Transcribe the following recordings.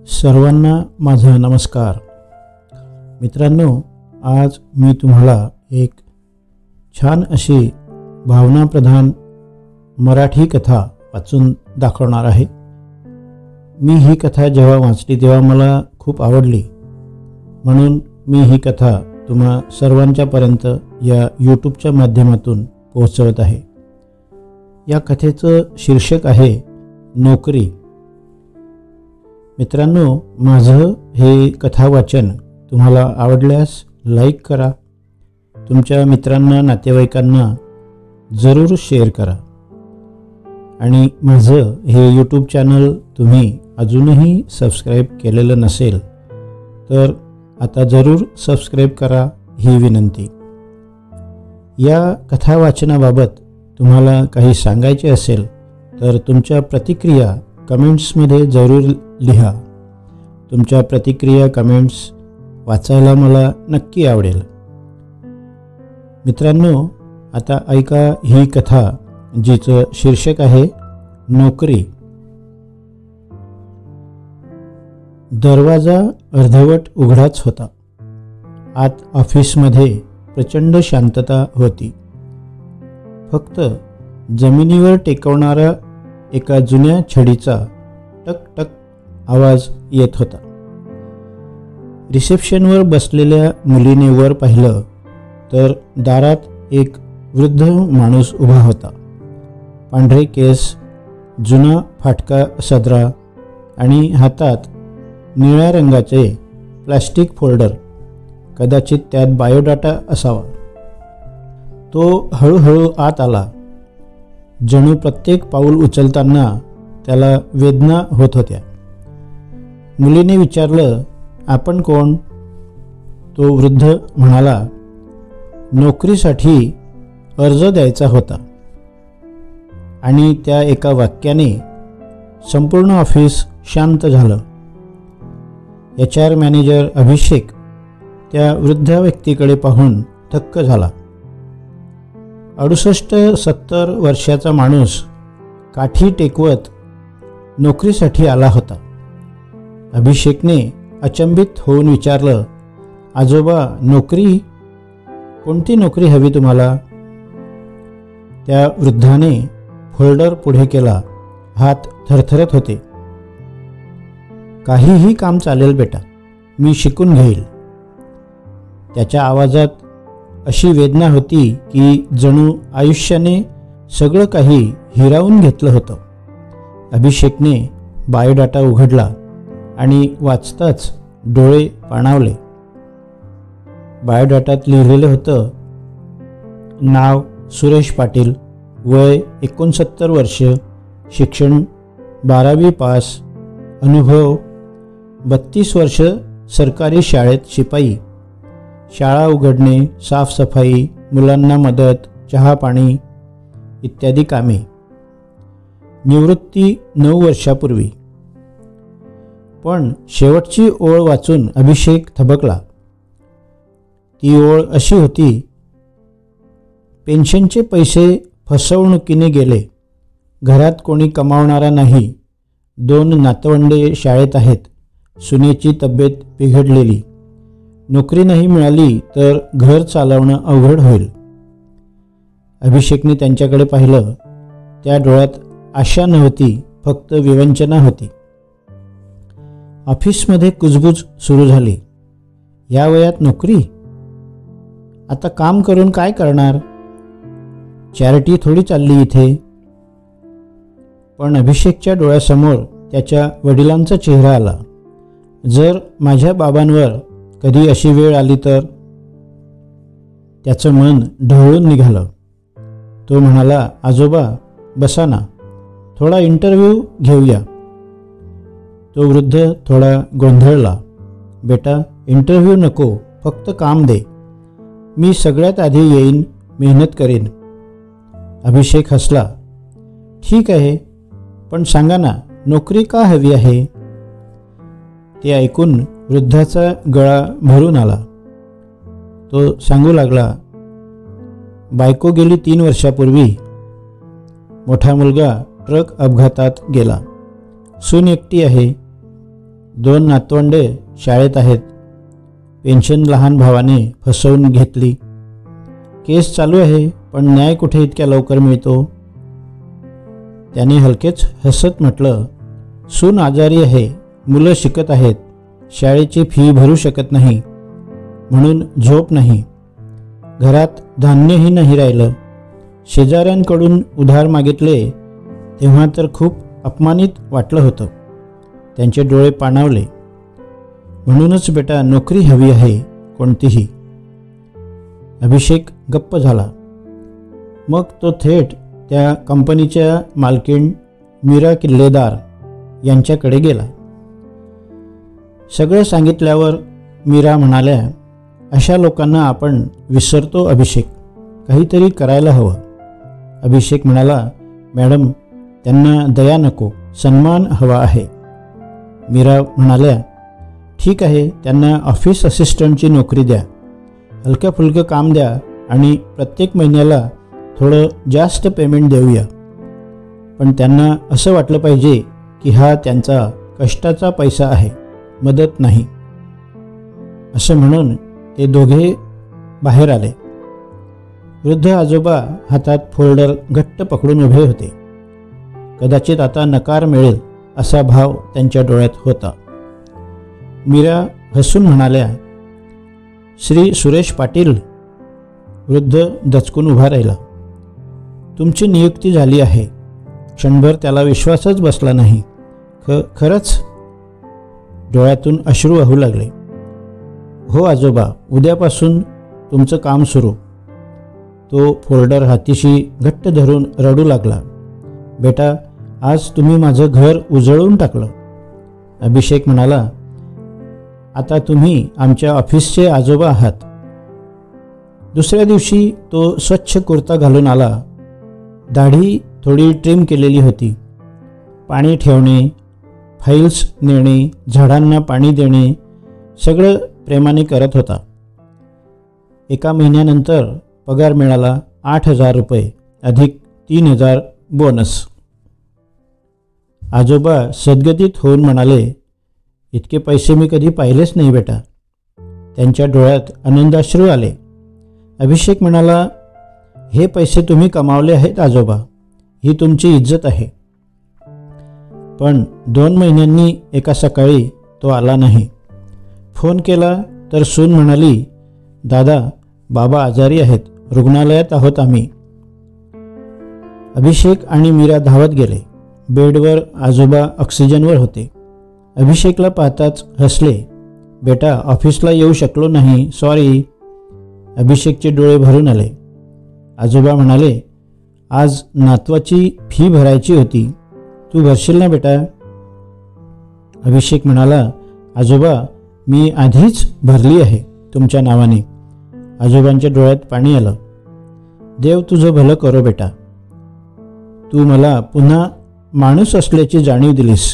सर्वांना माझा नमस्कार. मित्रांनो, आज मी तुम्हाला एक छान अशी भावनाप्रधान मराठी कथा वाचून दाखवणार आहे. मी ही कथा जेव्हा वाचली तेव्हा मला खूप आवडली, म्हणून मी ही कथा तुम्हा सर्वांच्यापर्यंत या यूट्यूबच्या माध्यमातून पोहोचवत आहे. या कथेचं शीर्षक आहे नोकरी. मित्रांनो, माझं हे कथा वाचन तुम्हाला आवडल्यास लाईक करा, तुमच्या मित्रांना नातेवाईकांना जरूर शेअर करा आणि माझं हे यूट्यूब चॅनल तुम्ही अजूनही सबस्क्राईब केलेलं नसेल तर आता जरूर सबस्क्राईब करा ही विनंती. या कथा वाचनाबाबत तुम्हाला काही सांगायचे असेल तर तुमच्या प्रतिक्रिया कमेंट्समध्ये जरूर लिहा. तुमच्या प्रतिक्रिया कमेंट्स वाचायला मला नक्की आवडेल. मित्रांनो, आता ऐका ही कथा जिचं शीर्षक आहे नोकरी. दरवाजा अर्धवट उघडाच होता. आत ऑफिसमध्ये प्रचंड शांतता होती. फक्त जमिनीवर टेकवणारा एका जुन्या छडीचा टक टक आवाज येत होता. रिसेप्शनवर बसलेल्या मुलीने वर पाहिलं तर दारात एक वृद्ध माणूस उभा होता. पांढरे केस, जुना फाटका सदरा आणि हातात निळ्या रंगाचे प्लास्टिक फोल्डर, कदाचित त्यात बायोडाटा असावा. तो हळूहळू आत आला. जणू प्रत्येक पाऊल उचलताना त्याला वेदना होत होत्या. मुलीने विचारलं, आपण कोण? तो वृद्ध म्हणाला, नोकरीसाठी अर्ज द्यायचा होता. आणि त्या एका वाक्याने संपूर्ण ऑफिस शांत झालं. HR मॅनेजर अभिषेक त्या वृद्ध व्यक्तीकडे पाहून थक्क झाला. 68-70 वर्षाचा माणूस काठी टेकवत नोकरीसाठी आला होता. अभिषेकने अचंबित होऊन विचारलं, आजोबा, नोकरी? कोणती नोकरी हवी तुम्हाला? त्या वृद्धाने फोल्डर पुढे केला. हात थरथरत होते. काहीही काम चालेल बेटा, मी शिकून घेईल. त्याच्या आवाजात अशी वेदना होती की जणू आयुष्याने सगळं काही हिरावून घेतलं होतं. अभिषेकने बायोडाटा उघडला आणि वाचताच डोळे पाणावले. बायोडाटात लिहिलेलं होतं, नाव सुरेश पाटील, वय 69 वर्ष, शिक्षण 12वी पास, अनुभव 32 वर्ष सरकारी शाळेत शिपाई, शाळा उघडणे, साफसफाई, मुलांना मदत, चहा पाणी इत्यादी कामे, निवृत्ती 9 वर्षापूर्वी. पण शेवटची ओळ वाचून अभिषेक थबकला. ती ओळ अशी होती, पेन्शनचे पैसे फसवणुकीने गेले, घरात कोणी कमावणारा नाही, 2 नातवंडे शाळेत आहेत, सुनेची तब्येत बिघडलेली, नोकरी नाही मिळाली तर घर चालवणं अवघड होईल. अभिषेकने त्यांच्याकडे पाहिलं. त्या डोळ्यात आशा नव्हती, फक्त विवंचना होती. ऑफिसमध्ये कुजबूज सुरू झाली. या वयात नोकरी? आता काम करून काय करणार? चॅरिटी थोडी चालली इथे. पण अभिषेकच्या डोळ्यासमोर त्याच्या वडिलांचा चेहरा आला. जर माझ्या बाबांवर कधी अशी वेळ आली तर? त्याचं मन ढवळून निघालं. तो म्हणाला, आजोबा बसा ना, थोडा इंटरव्ह्यू घेऊया. तो वृद्ध थोडा गोंधळला. बेटा, इंटरव्ह्यू नको, फक्त काम दे. मी सगळ्यात आधी येईन, मेहनत करेन. अभिषेक हसला. ठीक आहे, पण सांगा ना, नोकरी का हवी आहे? ते ऐकून वृद्धाचा गळा भरून आला. तो सांगू लागला, बायको गेली 3 वर्षापूर्वी, मोठा मुलगा ट्रक अपघातात गेला, सून एकटी आहे, 2 नातवंडे शाळेत आहेत. पेन्शन लहान भावाने फसवून घेतली. केस चालू आहे, पण न्याय कुठे इतक्या लवकर मिळतो. त्याने हलकेच हसत म्हटलं, सून आजारी आहे, मुलं शिकत आहेत, शाळेची फी भरू शकत नाही, म्हणून झोप नाही. घरात धान्यही नाही राहिलं. शेजाऱ्यांकडून उधार मागितले तेव्हा तर खूप अपमानित वाटलं होतं. त्यांचे डोळे पाणावले. म्हणूनच बेटा नोकरी हवी आहे, कोणतीही. अभिषेक गप्प झाला. मग तो थेट त्या कंपनीच्या मालकीण मीरा किल्लेदार यांच्याकडे गेला. सगळं सांगितल्यावर मीरा म्हणाल्या, अशा लोकांना आपण विसरतो अभिषेक, काहीतरी करायला हवं. अभिषेक म्हणाला, मॅडम त्यांना दया नको, सन्मान हवा आहे. मीरा म्हणाल्या, ठीक आहे, त्यांना ऑफिस असिस्टंटची नोकरी द्या, हलकं फुलकं काम द्या आणि प्रत्येक महिन्याला थोडं जास्त पेमेंट देऊया. पण त्यांना असं वाटलं पाहिजे की हा त्यांचा कष्टाचा पैसा आहे, मदत नाही. असं म्हणून ते दोघे बाहेर आले. वृद्ध आजोबा हातात फोल्डर घट्ट पकडून उभे होते. कदाचित आता नकार मिळेल असा भाव त्यांच्या डोळ्यात होता. मीरा हसून म्हणाल्या, श्री सुरेश पाटील. वृद्ध दचकून उभा राहिला. तुमची नियुक्ती झाली आहे. क्षणभर त्याला विश्वासच बसला नाही. खरंच? डोळ्यातून अश्रू वाहू लागले. हो आजोबा, उद्यापासून तुमचं काम सुरू. तो फोल्डर हातीशी घट्ट धरून रडू लागला. बेटा, आज तुम्ही माझं घर उजळून टाकलं. अभिषेक म्हणाला, आता तुम्ही आमच्या ऑफिसचे आजोबा आहात. दुसऱ्या दिवशी तो स्वच्छ कुर्ता घालून आला. दाढी थोडी ट्रिम केलेली होती. पाणी ठेवणे, फाईल्स नेणे, झाडांना पाणी देणे सगळं प्रेमाने करत होता. 1 महिन्यानंतर पगार मिळाला. 8,000 रुपये अधिक 3,000 बोनस. आजोबा सद्गतीत होऊन म्हणाले, इतके पैसे मी कधी पाहिलेच नाही बेटा. त्यांच्या डोळ्यात आनंदाश्रू आले. अभिषेक म्हणाला, हे पैसे तुम्ही कमावले आहेत आजोबा, ही तुमची इज्जत आहे. पण 2 महिन्यांनी एका सकाळी तो आला नाही. फोन केला तर सून म्हणाली, दादा, बाबा आजारी आहेत, रुग्णालयात आहोत आम्ही. अभिषेक आणि मीरा धावत गेले. बेडवर आजोबा ऑक्सिजनवर होते. अभिषेकला पाहताच हसले. बेटा, ऑफिसला येऊ शकलो नाही, सॉरी. अभिषेकचे डोळे भरून आले. आजोबा म्हणाले, आज नातवाची फी भरायची होती, तू भरशील ना बेटा? अभिषेक म्हणाला, आजोबा, मी आधीच भरली आहे तुमच्या नावाने. आजोबांच्या डोळ्यात पाणी आलं. देव तुझं भलं करो बेटा. तू मला पुन्हा माणूस असल्याची जाणीव दिलीस.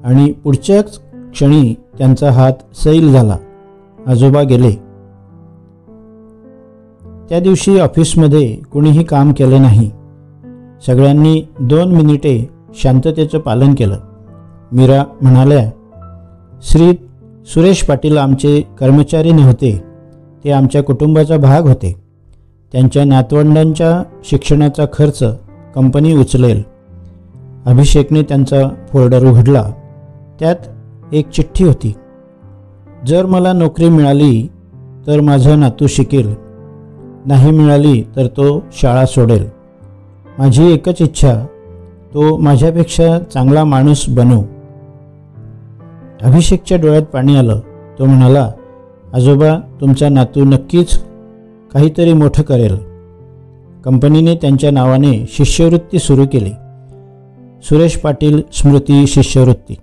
आणि पुढच्याच क्षणी त्यांचा हात सैल झाला. आजोबा गेले. त्या दिवशी ऑफिसमध्ये कुणीही काम केलं नाही. सगळ्यांनी 2 मिनिटे शांततेचं पालन केलं. मीरा म्हणाल्या, श्री सुरेश पाटील आमचे कर्मचारी नव्हते, ते आमच्या कुटुंबाचा भाग होते. त्यांच्या नातवंडांच्या शिक्षणाचा खर्च कंपनी उचलेल. अभिषेकने त्यांचा फोल्डर उघडला. त्यात एक चिठ्ठी होती. जर मला नोकरी मिळाली तर माझा नातू शिकेल, नाही मिळाली तर तो शाळा सोडेल. माझी एकच इच्छा, तो माझ्यापेक्षा चांगला माणूस बनव. अभिषेकच्या डोळ्यात पाणी आलं. तो म्हणाला, आजोबा, तुमचा नातू नक्कीच काहीतरी मोठं करेल. कंपनीने त्यांच्या नावाने शिष्यवृत्ती सुरू केली. सुरेश पाटील स्मृती शिष्यवृत्ती.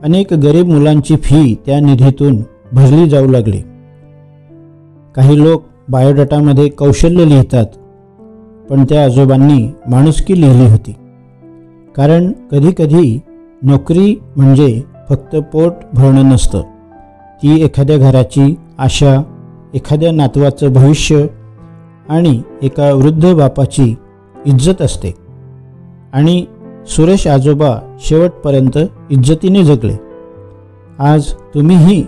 अनेक गरीब मुलांची फी त्या निधीतून भरली जाऊ लागली. काही लोक बायोडाटामध्ये कौशल्य लिहितात, पण त्या आजोबांनी माणुसकी लिहिली होती. कारण कधीकधी नोकरी म्हणजे फक्त पोट भरणं नसतं, ती एखाद्या घराची आशा, एखाद्या नातवाचं भविष्य आणि एका वृद्ध बापाची इज्जत असते. आणि सुरेश आजोबा शेवटपर्यंत इज्जतीने जगले. आज तुम्हीही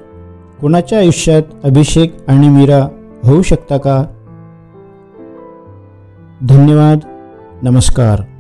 कोणाच्या आयुष्यात अभिषेक आणि मीरा होऊ शकता का? धन्यवाद. नमस्कार.